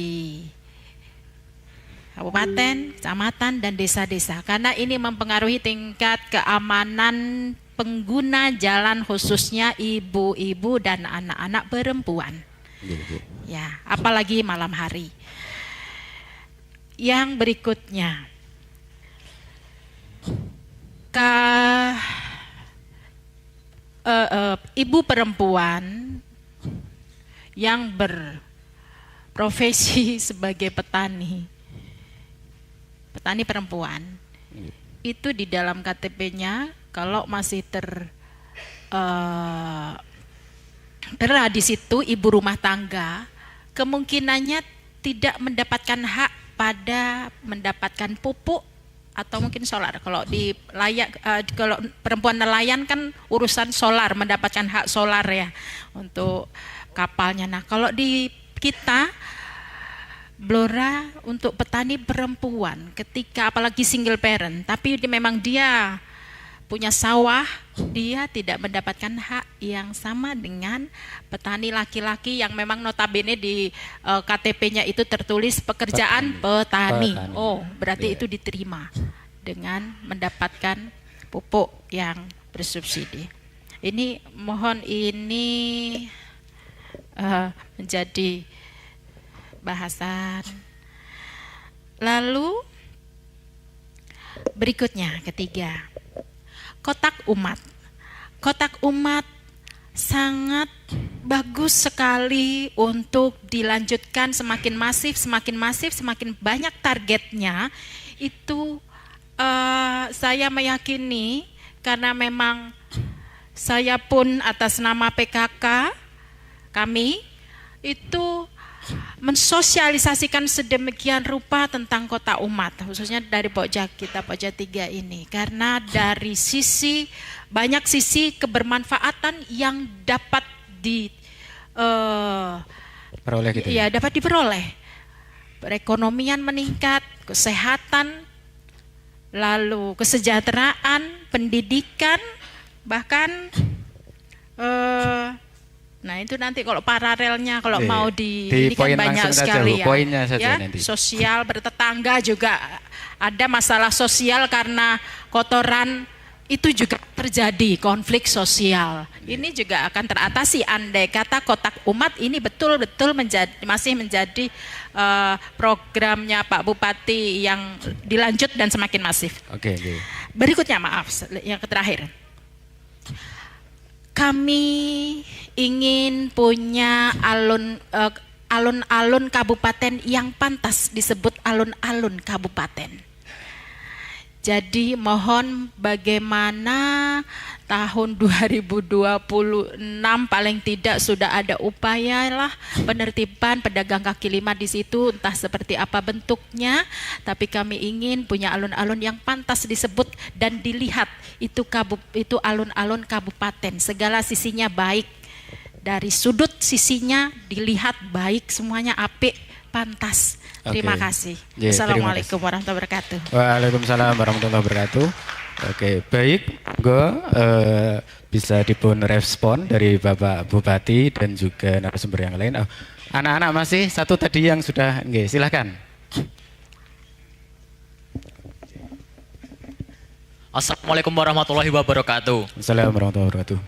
kabupaten, kecamatan, dan desa-desa, karena ini mempengaruhi tingkat keamanan pengguna jalan, khususnya ibu-ibu dan anak-anak perempuan. Ya, apalagi malam hari. Yang berikutnya, ibu perempuan yang berprofesi sebagai petani perempuan, itu di dalam KTP-nya kalau masih tertera di situ ibu rumah tangga, kemungkinannya tidak mendapatkan hak pada mendapatkan pupuk atau mungkin solar. Kalau kalau perempuan nelayan kan urusan solar, mendapatkan hak solar ya untuk kapalnya. Nah, kalau di kita Blora untuk petani perempuan, ketika apalagi single parent, tapi memang dia punya sawah, dia tidak mendapatkan hak yang sama dengan petani laki-laki yang memang notabene di KTP-nya itu tertulis pekerjaan petani. Oh, berarti itu diterima dengan mendapatkan pupuk yang bersubsidi. Ini mohon ini menjadi bahasan. Lalu berikutnya, ketiga, kotak umat. Kotak umat sangat bagus sekali untuk dilanjutkan semakin masif, semakin banyak targetnya. Itu saya meyakini, karena memang saya pun atas nama PKK kami itu mensosialisasikan sedemikian rupa tentang kota umat, khususnya dari Pokja 3 ini, karena dari banyak sisi kebermanfaatan yang dapat dapat diperoleh. Perekonomian meningkat, kesehatan, lalu kesejahteraan, pendidikan, bahkan nah itu nanti kalau paralelnya kalau mau ini kan banyak sekali ya, sosial bertetangga juga ada masalah sosial karena kotoran, itu juga terjadi konflik sosial. Ini juga akan teratasi andai kata kotak umat ini betul-betul masih menjadi programnya Pak Bupati yang dilanjut dan semakin masif. Berikutnya, maaf, yang terakhir. Kami ingin punya alun-alun kabupaten yang pantas disebut alun-alun kabupaten. Jadi mohon bagaimana tahun 2026 paling tidak sudah ada upaya lah penertiban pedagang kaki lima di situ, entah seperti apa bentuknya, tapi kami ingin punya alun-alun yang pantas disebut dan dilihat itu alun-alun kabupaten, segala sisinya baik, dari sudut sisinya dilihat baik, semuanya apik, pantas. Terima kasih. Assalamualaikum warahmatullahi wabarakatuh.
Waalaikumsalam warahmatullahi wabarakatuh. Oke, baik, bisa dipun respon dari Bapak Bupati dan juga narasumber yang lain. Anak-anak masih satu tadi yang sudah, silahkan.
Assalamualaikum warahmatullahi wabarakatuh.
Assalamualaikum warahmatullahi wabarakatuh.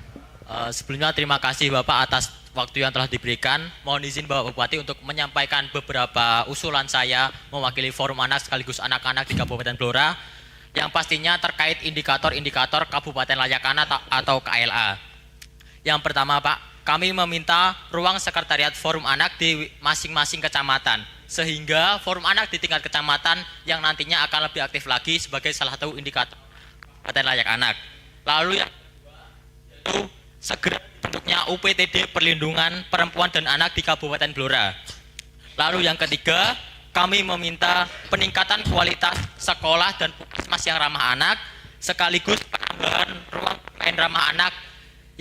Sebelumnya terima kasih Bapak atas waktu yang telah diberikan. Mohon izin Bapak Bupati untuk menyampaikan beberapa usulan saya mewakili Forum Anak sekaligus anak-anak di Kabupaten Blora, yang pastinya terkait indikator-indikator Kabupaten Layak Anak atau KLA. Yang pertama Pak, kami meminta ruang sekretariat Forum Anak di masing-masing kecamatan, sehingga Forum Anak di tingkat kecamatan yang nantinya akan lebih aktif lagi sebagai salah satu indikator Kabupaten Layak Anak. Lalu yang itu segera bentuknya UPTD Perlindungan Perempuan dan Anak di Kabupaten Blora. Lalu yang ketiga, kami meminta peningkatan kualitas sekolah dan puskesmas yang ramah anak, sekaligus penambahan ruang main ramah anak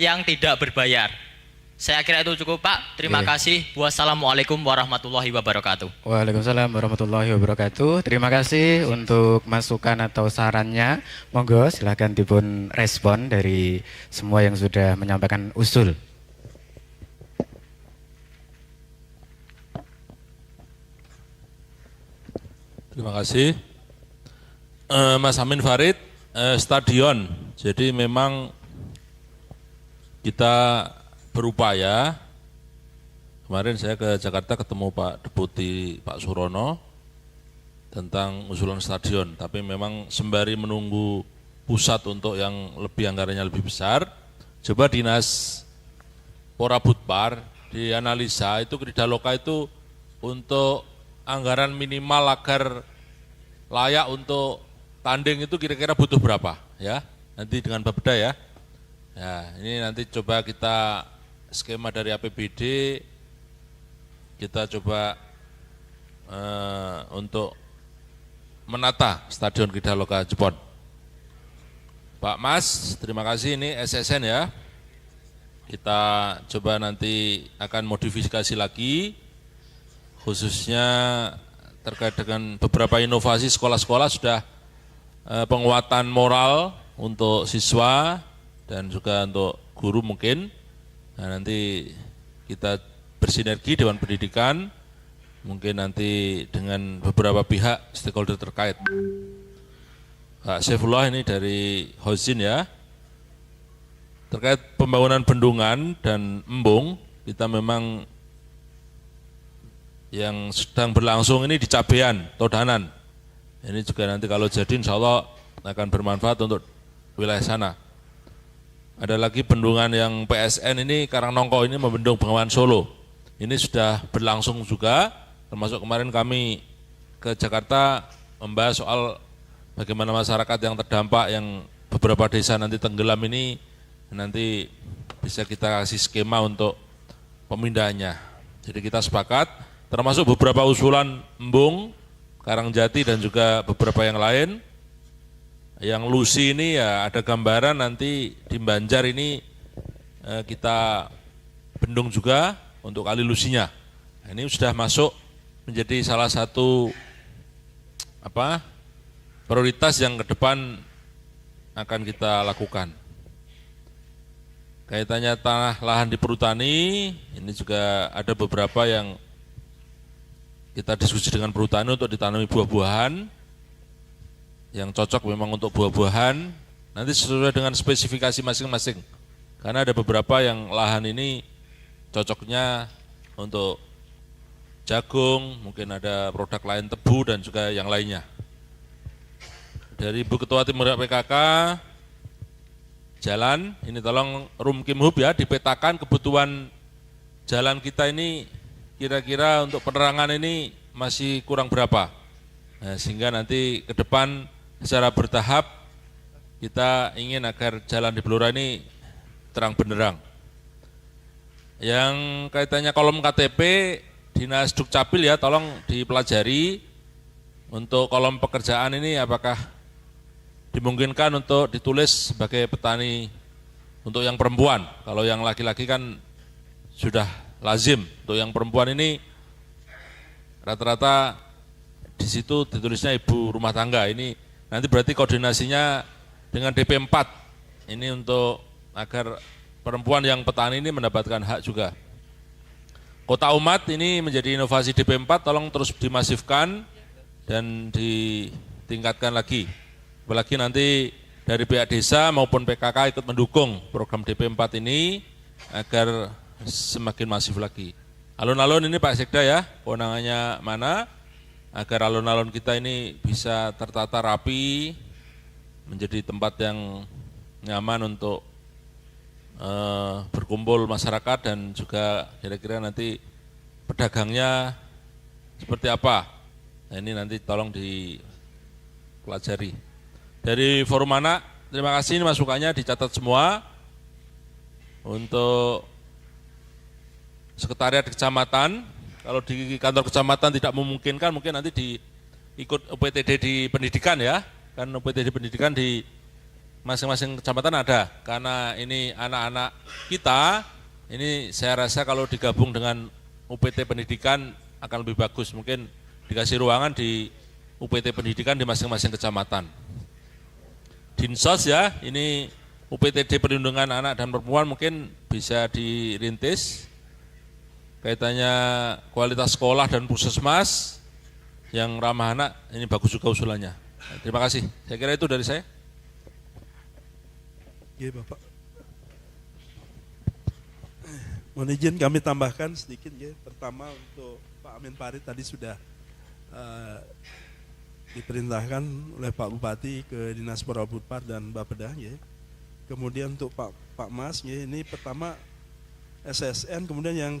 yang tidak berbayar. Saya kira itu cukup Pak. Terima kasih. Wassalamualaikum warahmatullahi wabarakatuh.
Waalaikumsalam warahmatullahi wabarakatuh. Terima kasih untuk masukan atau sarannya. Monggo silahkan dipun respon dari semua yang sudah menyampaikan usul.
Terima kasih. Mas Amin Farid, stadion. Jadi memang kita berupaya. Kemarin saya ke Jakarta ketemu Pak Deputi Pak Surono tentang usulan stadion. Tapi memang sembari menunggu pusat untuk yang lebih anggarannya lebih besar, coba Dinas Porabudpar dianalisa itu Kridaloka itu untuk anggaran minimal agar layak untuk tanding itu kira-kira butuh berapa ya? Nanti dengan Bapeda ya. Ya, ini nanti coba kita skema dari APBD kita coba untuk menata Stadion Kridaloka Jepon. Pak Mas, terima kasih, ini SSN ya. Kita coba nanti akan modifikasi lagi, khususnya terkait dengan beberapa inovasi sekolah-sekolah sudah penguatan moral untuk siswa dan juga untuk guru mungkin. Nah, nanti kita bersinergi Dewan Pendidikan, mungkin nanti dengan beberapa pihak stakeholder terkait. Pak Saifullah ini dari Hozin ya, terkait pembangunan bendungan dan embung, kita memang yang sedang berlangsung ini di Cabean, Todanan. Ini juga nanti kalau jadi insya Allah akan bermanfaat untuk wilayah sana. Ada lagi bendungan yang PSN ini, Karangnongko ini membendung Bengawan Solo. Ini sudah berlangsung juga, termasuk kemarin kami ke Jakarta membahas soal bagaimana masyarakat yang terdampak yang beberapa desa nanti tenggelam ini nanti bisa kita kasih skema untuk pemindahannya. Jadi kita sepakat, termasuk beberapa usulan embung, Karangjati dan juga beberapa yang lain. Yang Lusi ini ya ada gambaran nanti di Banjar ini kita bendung juga untuk kali Lusinya. Nah, ini sudah masuk menjadi salah satu prioritas yang ke depan akan kita lakukan. Kaitannya tanah lahan di perhutani, ini juga ada beberapa yang kita diskusi dengan perhutani untuk ditanami buah-buahan yang cocok memang untuk buah-buahan, nanti sesuai dengan spesifikasi masing-masing. Karena ada beberapa yang lahan ini cocoknya untuk jagung, mungkin ada produk lain tebu dan juga yang lainnya. Dari Ibu Ketua Tim Gerak PKK, jalan, ini tolong Rumkimhub ya, dipetakan kebutuhan jalan kita ini kira-kira untuk penerangan ini masih kurang berapa. Nah, sehingga nanti ke depan secara bertahap kita ingin agar jalan di Blora ini terang benderang. Yang kaitannya kolom KTP, Dinas Dukcapil ya, tolong dipelajari untuk kolom pekerjaan ini apakah dimungkinkan untuk ditulis sebagai petani untuk yang perempuan. Kalau yang laki-laki kan sudah lazim. Untuk yang perempuan ini rata-rata di situ ditulisnya ibu rumah tangga. Ini nanti berarti koordinasinya dengan DP4. Ini untuk agar perempuan yang petani ini mendapatkan hak juga. Kota Umat ini menjadi inovasi DP4, tolong terus dimasifkan dan ditingkatkan lagi. Apalagi nanti dari pihak desa maupun PKK ikut mendukung program DP4 ini agar semakin masif lagi. Alun-alun ini Pak Sekda ya, kewenangannya mana, agar alun-alun kita ini bisa tertata rapi, menjadi tempat yang nyaman untuk berkumpul masyarakat dan juga kira-kira nanti pedagangnya seperti apa. Nah, ini nanti tolong dipelajari. Dari Forum Anak, terima kasih, ini masukannya dicatat semua. Untuk Sekretariat Kecamatan, Kalau di kantor kecamatan tidak memungkinkan, mungkin nanti ikut UPTD di pendidikan ya. Kan UPTD pendidikan di masing-masing kecamatan ada. Karena ini anak-anak kita, ini saya rasa kalau digabung dengan UPT pendidikan akan lebih bagus. Mungkin dikasih ruangan di UPT pendidikan di masing-masing kecamatan. Dinsos ya, ini UPTD perlindungan anak dan perempuan mungkin bisa dirintis. Kaitannya kualitas sekolah dan puskesmas yang ramah anak, ini bagus juga usulannya. Terima kasih. Saya kira itu dari saya.
Iya Bapak. Mohon izin kami tambahkan sedikit ya. Pertama untuk Pak Amin Farid tadi sudah diperintahkan oleh Pak Bupati ke Dinas Perhubungan dan Bapeda ya. Kemudian untuk Pak Mas ya, ini pertama SSN, kemudian yang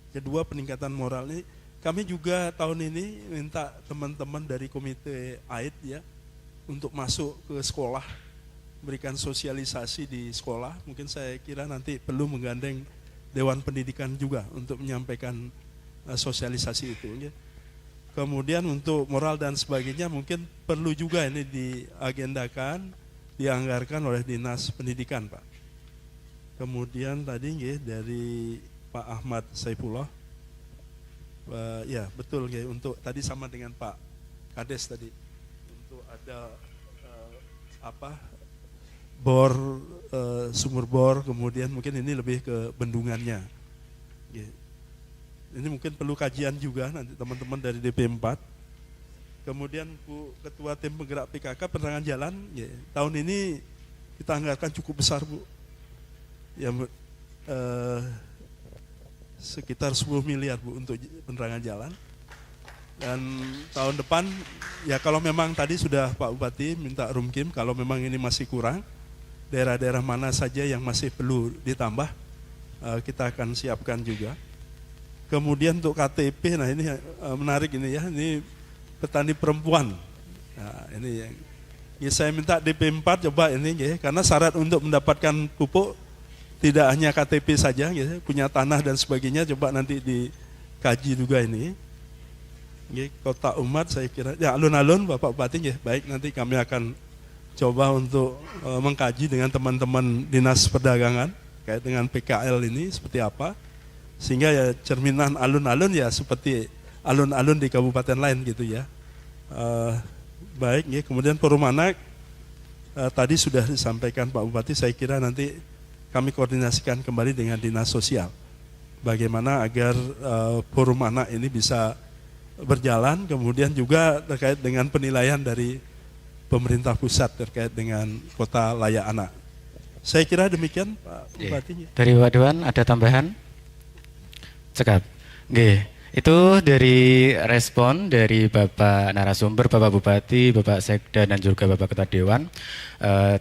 kedua peningkatan moral ini. Kami juga tahun ini minta teman-teman dari komite AID ya untuk masuk ke sekolah, berikan sosialisasi di sekolah. Mungkin saya kira nanti perlu menggandeng Dewan Pendidikan juga untuk menyampaikan sosialisasi itu ya. Kemudian untuk moral dan sebagainya mungkin perlu juga ini diagendakan, dianggarkan oleh Dinas Pendidikan Pak. Kemudian tadi ya, dari Pak Ahmad Saifullah, ya betul ya, untuk tadi sama dengan Pak Kades tadi, untuk ada bor, sumur bor, kemudian mungkin ini lebih ke bendungannya. Ya. Ini mungkin perlu kajian juga nanti teman-teman dari DP4. Kemudian Bu Ketua Tim Penggerak PKK penerangan jalan, ya, tahun ini kita anggarkan cukup besar Bu, ya, sekitar 10 miliar Bu untuk penerangan jalan. Dan tahun depan, ya kalau memang tadi sudah Pak Bupati minta Rumkim, kalau memang ini masih kurang, daerah-daerah mana saja yang masih perlu ditambah, kita akan siapkan juga. Kemudian untuk KTP, nah ini menarik ini ya, ini petani perempuan. Nah, ini yang ya saya minta DP4 coba ini ya, karena syarat untuk mendapatkan pupuk tidak hanya KTP saja ya, punya tanah dan sebagainya, coba nanti dikaji juga ini. Ya, Kota Umat saya kira, ya alun-alun Bapak Bupati ya, baik nanti kami akan coba untuk mengkaji dengan teman-teman Dinas Perdagangan kait dengan PKL ini seperti apa. Sehingga ya cerminan alun-alun ya seperti alun-alun di kabupaten lain gitu ya. Baik ya, kemudian Perumanak tadi sudah disampaikan Pak Bupati, saya kira nanti kami koordinasikan kembali dengan Dinas Sosial. Bagaimana agar Forum Anak ini bisa berjalan, kemudian juga terkait dengan penilaian dari pemerintah pusat terkait dengan kota layak anak. Saya kira demikian Pak Bupati.
Dari Pak Dewan ada tambahan? Cekap. Oke, itu dari respon dari Bapak narasumber, Bapak Bupati, Bapak Sekda dan juga Bapak Ketua Dewan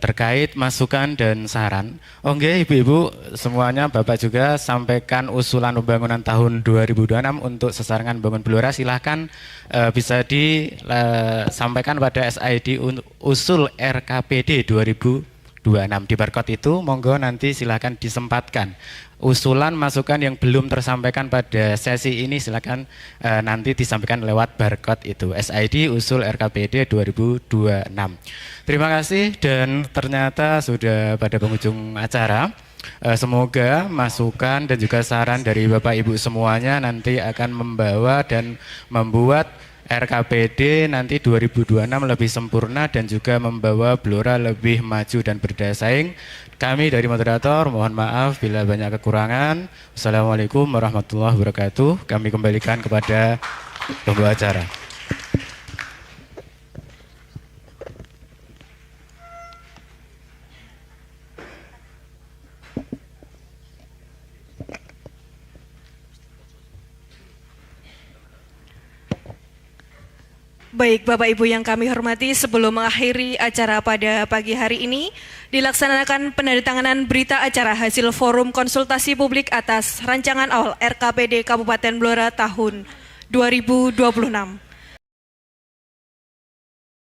terkait masukan dan saran. Oke, Ibu-ibu semuanya, Bapak juga sampaikan usulan pembangunan tahun 2026 untuk sesarengan bangun Blora, silahkan bisa disampaikan pada SID usul RKPD 2026 di barcode itu, monggo nanti silahkan disempatkan. Usulan masukan yang belum tersampaikan pada sesi ini silakan nanti disampaikan lewat barcode itu, SID usul RKPD 2026. Terima kasih, dan ternyata sudah pada penghujung acara. Semoga masukan dan juga saran dari Bapak Ibu semuanya nanti akan membawa dan membuat RKPD nanti 2026 lebih sempurna dan juga membawa Blora lebih maju dan berdaya saing. Kami dari moderator mohon maaf bila banyak kekurangan. Wassalamualaikum warahmatullahi wabarakatuh. Kami kembalikan kepada pembawa acara.
Baik Bapak Ibu yang kami hormati, sebelum mengakhiri acara pada pagi hari ini, dilaksanakan penandatanganan berita acara hasil forum konsultasi publik atas rancangan awal RKPD Kabupaten Blora tahun 2026.